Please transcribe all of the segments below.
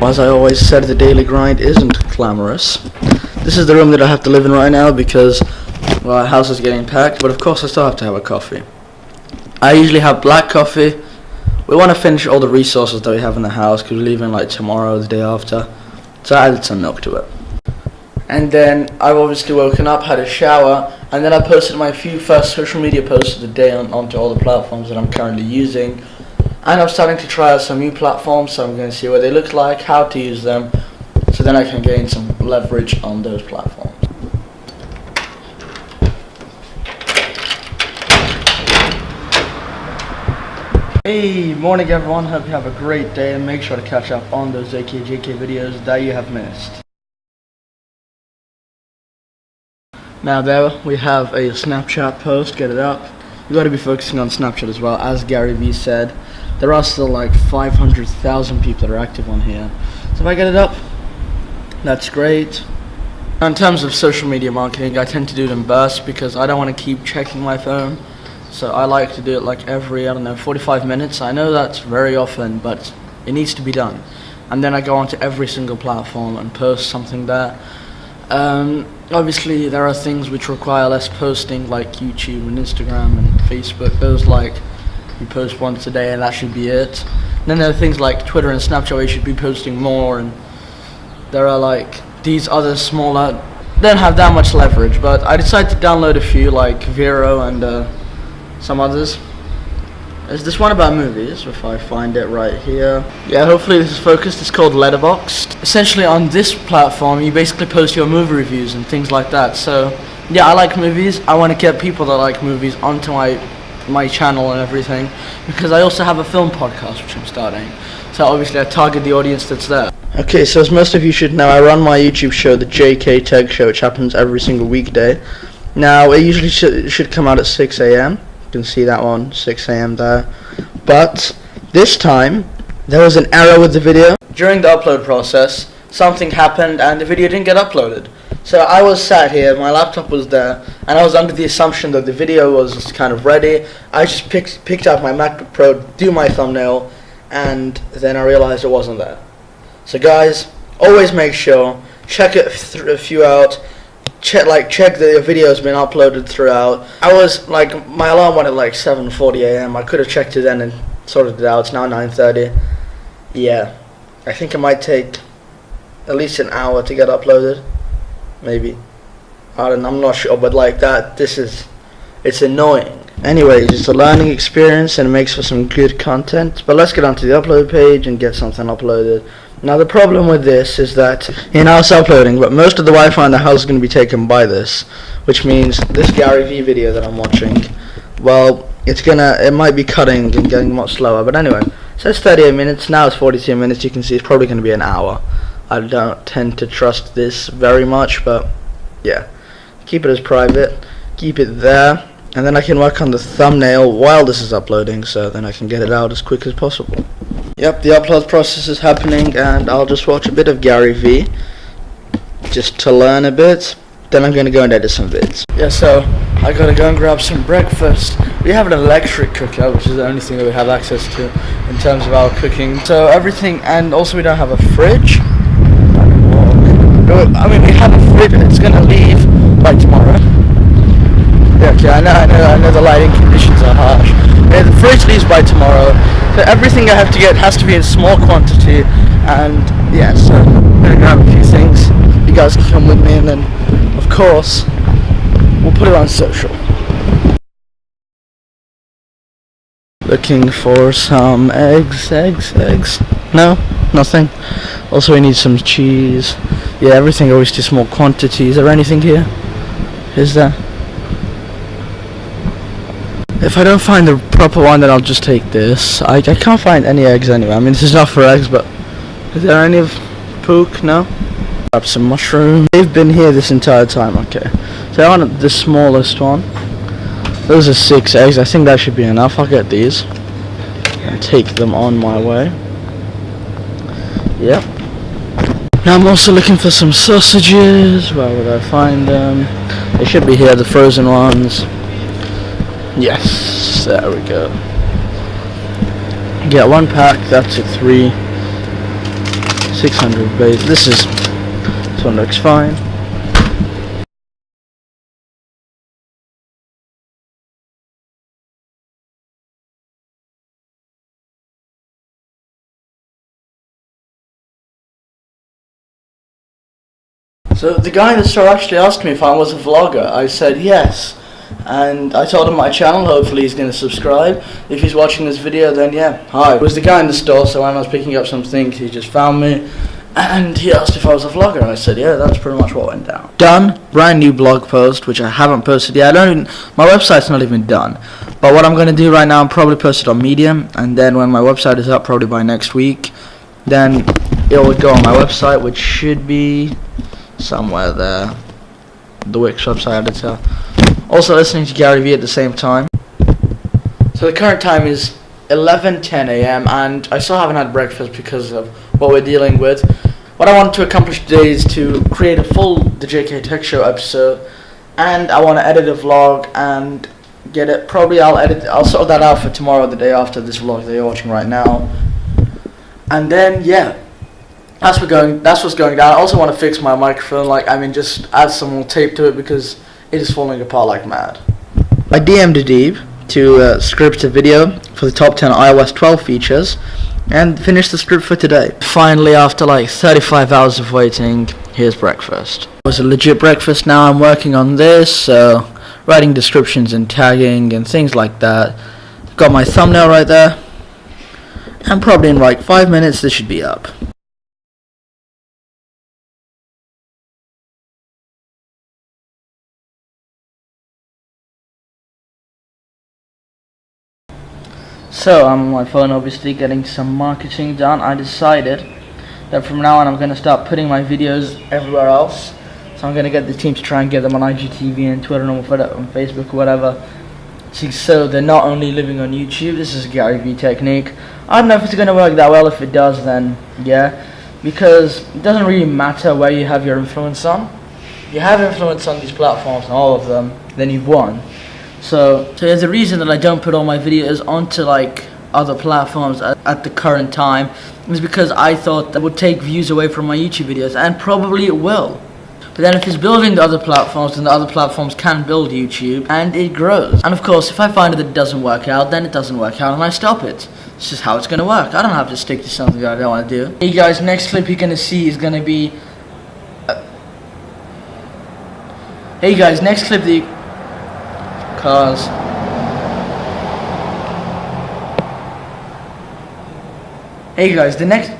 as I always said, the daily grind isn't glamorous. This is the room that I have to live in right now because, well, our house is getting packed, but of course I still have to have a coffee. I usually have black coffee. We want to finish all the resources that we have in the house because we're leaving like tomorrow, the day after. So I added some milk to it. And then I've obviously woken up, had a shower, and then I posted my few first social media posts of the day onto all the platforms that I'm currently using. And I'm starting to try out some new platforms, so I'm going to see what they look like, how to use them, so then I can gain some leverage on those platforms. Hey, morning everyone, hope you have a great day and make sure to catch up on those AKAJK videos that you have missed. Now there we have a Snapchat post, get it up. You got to be focusing on Snapchat as well. As Gary Vee said, there are still like 500,000 people that are active on here. So if I get it up, that's great. In terms of social media marketing, I tend to do it in bursts because I don't want to keep checking my phone. So I like to do it like every, 45 minutes. I know that's very often, but it needs to be done. And then I go onto every single platform and post something there. Obviously there are things which require less posting like YouTube and Instagram and Facebook. Those like you post once a day and that should be it. And then there are things like Twitter and Snapchat where you should be posting more, and there are like these other smaller, don't have that much leverage, but I decided to download a few like Vero and some others. There's this one about movies, if I find it right here. Yeah, hopefully this is focused. It's called Letterboxd. Essentially on this platform you basically post your movie reviews and things like that. So yeah, I like movies. I want to get people that like movies onto my channel and everything, because I also have a film podcast which I'm starting. So obviously I target the audience that's there. Okay, so as most of you should know, I run my YouTube show, the AKAJK show, which happens every single weekday. Now it usually should come out at 6 a.m. You can see that one, 6 a.m. there. But this time, there was an error with the video. During the upload process, something happened and the video didn't get uploaded. So I was sat here, my laptop was there, and I was under the assumption that the video was kind of ready. I just picked up my MacBook Pro, do my thumbnail, and then I realized it wasn't there. So guys, always make sure, check it a few out. Check that your video has been uploaded throughout. I was like, my alarm went at like 7:40 a.m. I could have checked it then and sorted it out. It's now 9:30. Yeah, I think it might take at least an hour to get uploaded. Maybe. I'm not sure, but like that, it's annoying. Anyways, it's a learning experience and it makes for some good content. But let's get onto the upload page and get something uploaded. Now the problem with this is that now it's uploading, but most of the Wi-Fi in the house is going to be taken by this, which means this Gary Vee video that I'm watching, well, it might be cutting and getting much slower. But anyway, it says 38 minutes, now it's 42 minutes. You can see it's probably going to be an hour. I don't tend to trust this very much, but yeah, keep it as private, keep it there, and then I can work on the thumbnail while this is uploading, so then I can get it out as quick as possible. Yep, the upload process is happening, and I'll just watch a bit of Gary Vee just to learn a bit. Then I'm going to go and edit some vids. Yeah, so I gotta go and grab some breakfast. We have an electric cooker, which is the only thing that we have access to in terms of our cooking. So everything, and also we don't have a fridge. I mean, we have a fridge, and it's gonna leave by tomorrow. Yeah, okay, I know the lighting conditions are harsh. Yeah, the fridge leaves by tomorrow. So everything I have to get has to be in small quantity, and yeah, so I'm gonna grab a few things. You guys can come with me, and then of course we'll put it on social. Looking for some eggs. No, nothing. Also we need some cheese. Yeah, everything always to small quantities. Is there anything here? Is there? If I don't find the proper one, then I'll just take this. I can't find any eggs anyway. I mean, this is not for eggs, but is there any of pook? No? Grab some mushrooms. They've been here this entire time. Okay. So I want the smallest one. Those are 6 eggs. I think that should be enough. I'll get these and take them on my way. Yep. Now I'm also looking for some sausages. Where would I find them? They should be here, the frozen ones. Yes, there we go. Get 1 pack, that took 3. 600 base. This one looks fine. So the guy in the store actually asked me if I was a vlogger. I said yes, and I told him my channel. Hopefully he's going to subscribe. If he's watching this video, then yeah, hi. It was the guy in the store, so when I was picking up some things, he just found me, and he asked if I was a vlogger, and I said yeah, that's pretty much what went down. Done, brand new blog post, which I haven't posted yet. My website's not even done. But what I'm going to do right now, I'm probably post it on Medium, and then when my website is up, probably by next week, then it will go on my website, which should be somewhere there, the Wix website editor. Also listening to Gary Vee at the same time. So the current time is 11:10 a.m. and I still haven't had breakfast because of what we're dealing with. What I wanted to accomplish today is to create a full The JK Show episode, and I want to edit a vlog and get it. Probably I'll sort that out for tomorrow, the day after this vlog that you're watching right now. And then yeah, that's what's going down. I also want to fix my microphone, just add some more tape to it because it is falling apart like mad. I DM'd Adib to script a video for the top 10 iOS 12 features and finish the script for today. Finally, after 35 hours of waiting, here's breakfast. It was a legit breakfast. Now I'm working on this, so writing descriptions and tagging and things like that. Got my thumbnail right there, and probably in 5 minutes this should be up. So I'm on my phone, obviously getting some marketing done. I decided that from now on I'm going to start putting my videos everywhere else. So I'm going to get the team to try and get them on IGTV and Twitter and on Facebook or whatever. So they're not only living on YouTube. This is a Gary Vee technique. I don't know if it's going to work that well. If it does, then yeah. Because it doesn't really matter where you have your influence on. If you have influence on these platforms, and all of them, then you've won. So there's a reason that I don't put all my videos onto other platforms at the current time, is because I thought that would take views away from my YouTube videos, and probably it will. But then if it's building the other platforms, then the other platforms can build YouTube and it grows. And of course, if I find that it doesn't work out, then it doesn't work out and I stop it. It's just how it's going to work. I don't have to stick to something that I don't want to do. Hey guys, next clip you're going to see is going to be... Hey guys, next clip that you... Cars. Hey guys, the next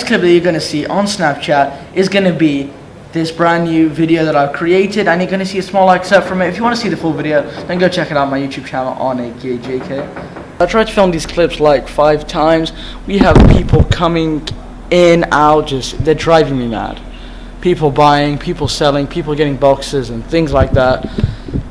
clip that you're gonna see on Snapchat is gonna be this brand new video that I've created, and you're gonna see a small excerpt from it. If you want to see the full video, then go check it out on my YouTube channel on AKAJK. I tried to film these clips 5 times. We have people coming in, out, they're driving me mad. People buying, people selling, people getting boxes and things like that.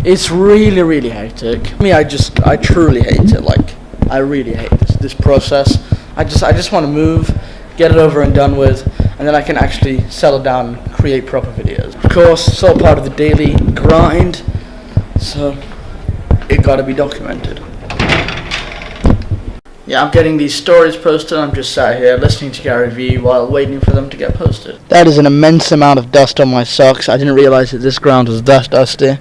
It's really, really hectic. I truly hate it. I really hate this process. I just want to move, get it over and done with, and then I can actually settle down and create proper videos. Of course, it's all part of the daily grind, so it gotta be documented. Yeah, I'm getting these stories posted. I'm just sat here listening to Gary Vee while waiting for them to get posted. That is an immense amount of dust on my socks. I didn't realize that this ground was that dusty.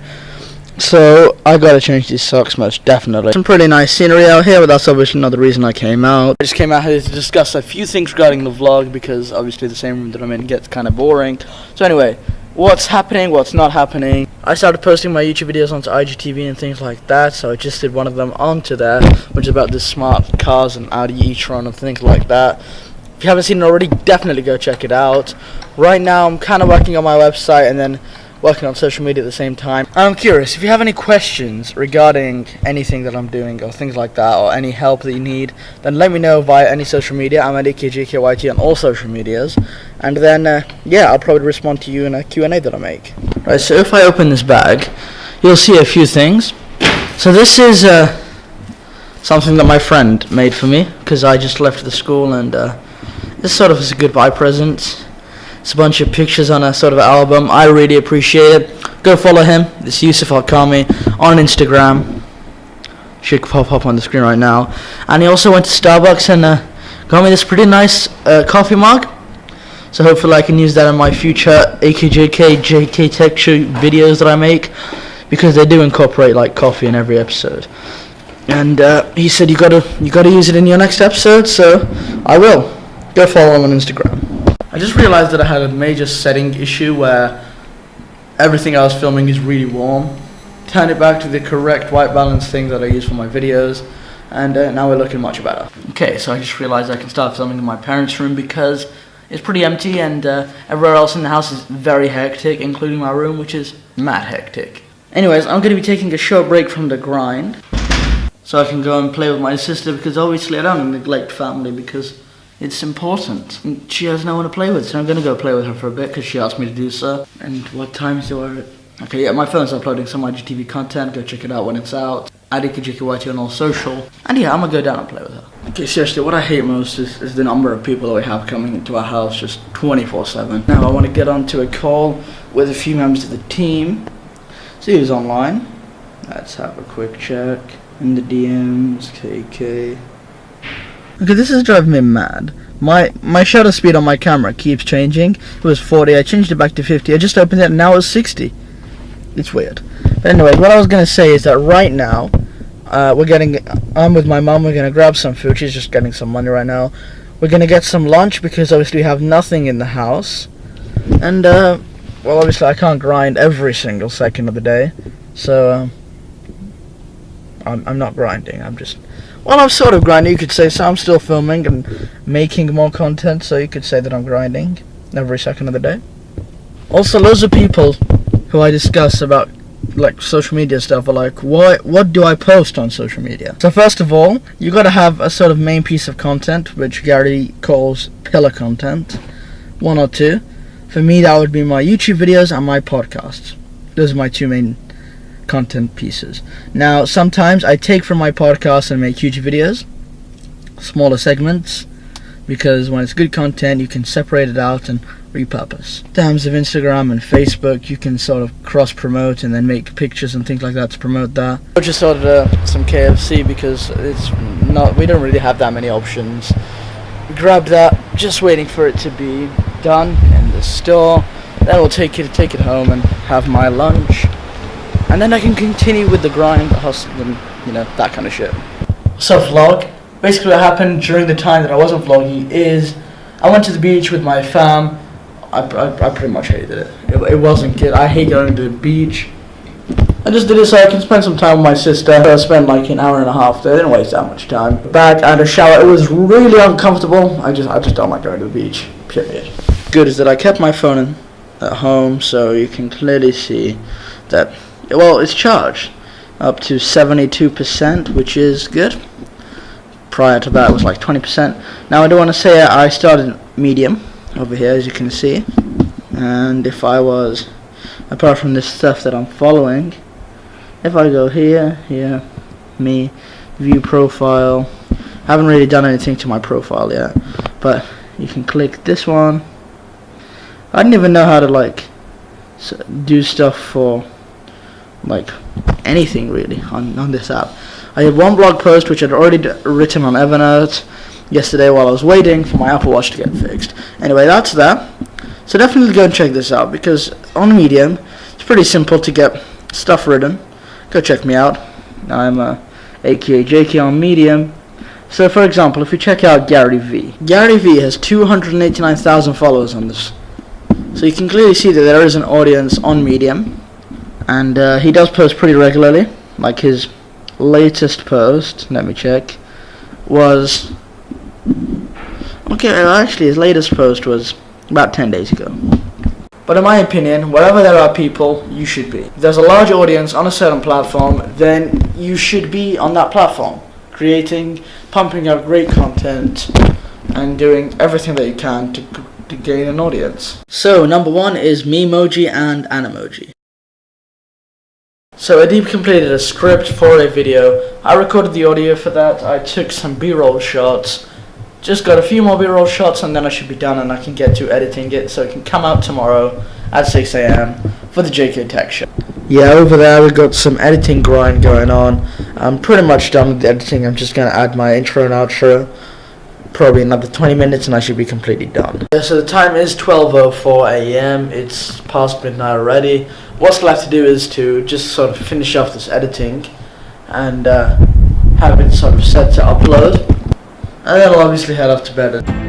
So I gotta change these socks most definitely. Some pretty nice scenery out here, but that's obviously not the reason I came out. I just came out here to discuss a few things regarding the vlog because obviously the same room that I'm in gets kind of boring. So anyway, what's happening, what's not happening. I started posting my YouTube videos onto IGTV and things like that, so I just did one of them onto there, which is about the smart cars and Audi e-tron and things like that. If you haven't seen it already, definitely go check it out. Right now I'm kind of working on my website and then working on social media at the same time. And I'm curious, if you have any questions regarding anything that I'm doing or things like that, or any help that you need, then let me know via any social media. I'm at AKJKYT on all social medias, and then yeah, I'll probably respond to you in a Q&A that I make. Right, so if I open this bag, you'll see a few things. So this is something that my friend made for me because I just left the school, and this sort of is a goodbye present. It's a bunch of pictures on a sort of album. I really appreciate it. Go follow him. It's Yusuf Al-Kami on Instagram. Should pop up on the screen right now. And he also went to Starbucks and got me this pretty nice coffee mug. So hopefully I can use that in my future AKJK JK Tech Show videos that I make, because they do incorporate like coffee in every episode. And he said you gotta use it in your next episode, so I will. Go follow him on Instagram. I just realized that I had a major setting issue where everything I was filming is really warm. Turn it back to the correct white balance thing that I use for my videos, and now we're looking much better. Okay, so I just realized I can start filming in my parents' room because it's pretty empty, and everywhere else in the house is very hectic, including my room, which is mad hectic. Anyways, I'm going to be taking a short break from the grind, so I can go and play with my sister, because obviously I don't neglect family because it's important. And she has no one to play with, so I'm going to go play with her for a bit because she asked me to do so. And what times do I... Okay, yeah, my phone's uploading some IGTV content. Go check it out when it's out. AKAJK on all social. And yeah, I'm going to go down and play with her. Okay, seriously, what I hate most is the number of people that we have coming into our house just 24/7. Now I want to get onto a call with a few members of the team. See who's online. Let's have a quick check. In the DMs, KK. Okay, this is driving me mad. My shutter speed on my camera keeps changing. It was 40, I changed it back to 50. I just opened it and now it's 60. It's weird. But anyway, what I was going to say is that right now, I'm with my mom, we're going to grab some food. She's just getting some money right now. We're going to get some lunch because obviously we have nothing in the house. And, well, obviously I can't grind every single second of the day. So, I'm not grinding, I'm sort of grinding, you could say. So I'm still filming and making more content, so you could say that I'm grinding every second of the day. Also, loads of people who I discuss about like social media stuff are like, what do I post on social media? So first of all, you gotta have a sort of main piece of content, which Gary calls pillar content, 1 or 2. For me, that would be my YouTube videos and my podcasts. Those are my 2 main content pieces. Now, sometimes I take from my podcast and make YouTube videos, smaller segments, because when it's good content, you can separate it out and repurpose. In terms of Instagram and Facebook, you can sort of cross-promote and then make pictures and things like that to promote that. I just ordered some KFC because we don't really have that many options. Grabbed that, just waiting for it to be done in the store. Then we'll take it home and have my lunch. And then I can continue with the grind, the hustle, and that kind of shit. So vlog. Basically what happened during the time that I wasn't vlogging is I went to the beach with my fam. I pretty much hated it. It wasn't good. I hate going to the beach. I just did it so I can spend some time with my sister. I spent like an hour and a half there. I didn't waste that much time. Back, I had a shower. It was really uncomfortable. I just don't like going to the beach. Period. Good is that I kept my phone at home, so you can clearly see that, well, it's charged up to 72%, which is good. Prior to that, it was like 20%. Now, I do want to say I started medium over here, as you can see. And if I was, apart from this stuff that I'm following, if I go here, me, view profile, I haven't really done anything to my profile yet, but you can click this one. I didn't even know how to do stuff for anything really on this app. I had one blog post which I'd already written on Evernote yesterday while I was waiting for my Apple Watch to get fixed. Anyway, that's that. So definitely go and check this out, because on Medium it's pretty simple to get stuff written. Go check me out. I'm AKAJK on Medium. So for example, if you check out Gary V has 289,000 followers on this. So you can clearly see that there is an audience on Medium. And he does post pretty regularly. Like his latest post, let me check, was... Okay, actually his latest post was about 10 days ago. But in my opinion, wherever there are people, you should be. If there's a large audience on a certain platform, then you should be on that platform, creating, pumping out great content, and doing everything that you can to gain an audience. So, number 1 is Memoji and Animoji. So Adib completed a script for a video. I recorded the audio for that. I took some B-roll shots. Just got a few more B-roll shots and then I should be done and I can get to editing it so it can come out tomorrow at 6 AM for the JK Tech Show. Yeah, over there we got some editing grind going on. I'm pretty much done with the editing. I'm just going to add my intro and outro. probably another 20 minutes and I should be completely done. Yeah, so the time is 12:04 a.m. It's past midnight already. What's left to do is to just sort of finish off this editing and have it sort of set to upload, and then I'll obviously head off to bed.